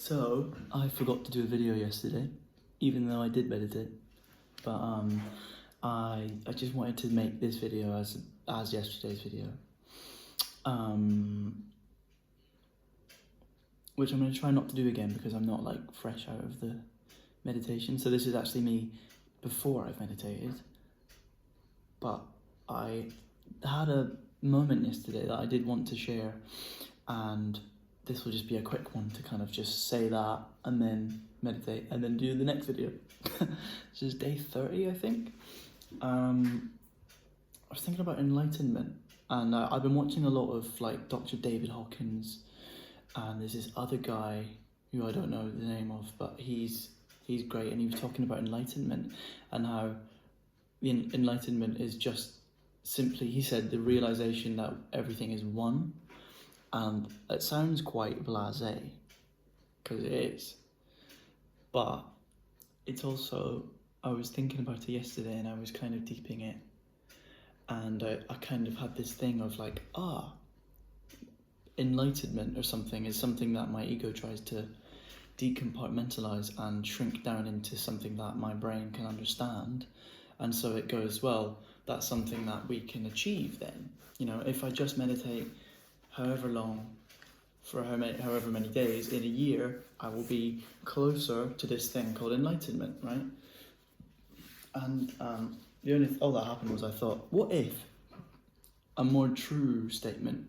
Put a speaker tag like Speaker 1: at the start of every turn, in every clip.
Speaker 1: So, I forgot to do a video yesterday, even though I did meditate. But I just wanted to make this video as yesterday's video. Which I'm going to try not to do again because I'm not like fresh out of the meditation. So this is actually me before I've meditated. But I had a moment yesterday that I did want to share, and this will just be a quick one to kind of just say that and then meditate and then do the next video. This is day 30, I think. I was thinking about enlightenment, and I've been watching a lot of like Dr. David Hawkins, and there's this other guy who I don't know the name of, but he's great, and he was talking about enlightenment and how the enlightenment is just simply, he said, the realization that everything is one. And it sounds quite blasé, because it is, but it's also, I was thinking about it yesterday and I was kind of deeping it, and I kind of had this thing of like, enlightenment or something is something that my ego tries to decompartmentalize and shrink down into something that my brain can understand. And so it goes, well, that's something that we can achieve then. You know, if I just meditate however long, for however many days in a year, I will be closer to this thing called enlightenment, right? And the only all that happened was I thought, what if a more true statement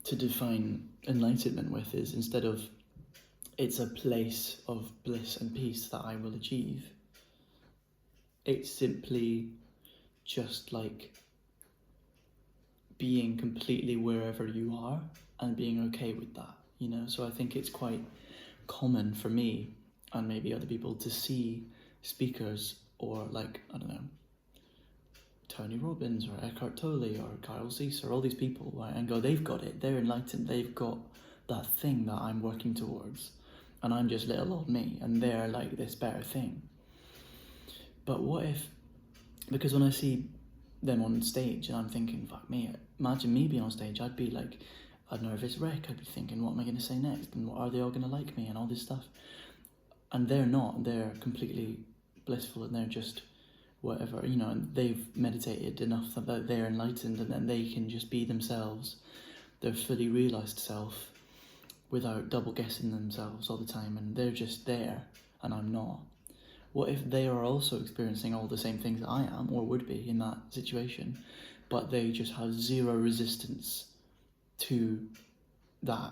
Speaker 1: to define enlightenment with is, instead of it's a place of bliss and peace that I will achieve, it's simply just like being completely wherever you are and being okay with that, you know? So I think it's quite common for me and maybe other people to see speakers or like, I don't know, Tony Robbins or Eckhart Tolle or Carl Zeiss or all these people, right? And go, they've got it, they're enlightened, they've got that thing that I'm working towards, and I'm just little old me, and they're like this better thing. But what if, because when I see them on stage and I'm thinking, fuck me, imagine me being on stage, I'd be like a nervous wreck. I'd be thinking, what am I going to say next? And are they all going to like me and all this stuff? And they're not, they're completely blissful and they're just whatever, you know, and they've meditated enough that they're enlightened, and then they can just be themselves, their fully realized self, without double guessing themselves all the time, and they're just there and I'm not. What if they are also experiencing all the same things that I am, or would be in that situation, but they just have zero resistance to that?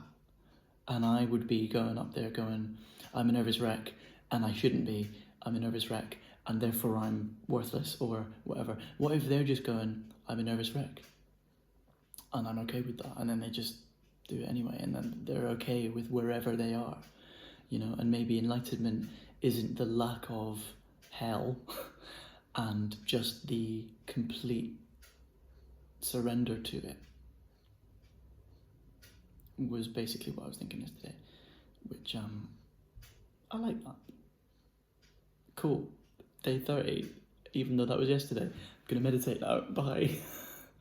Speaker 1: And I would be going up there going, I'm a nervous wreck, and I shouldn't be. I'm a nervous wreck, and therefore I'm worthless, or whatever. What if they're just going, I'm a nervous wreck, and I'm okay with that, and then they just do it anyway, and then they're okay with wherever they are, you know? And maybe enlightenment isn't the lack of hell and just the complete surrender to it, was basically what I was thinking yesterday, which I like that. Cool. Day 30, even though that was yesterday. I'm gonna meditate now. Bye.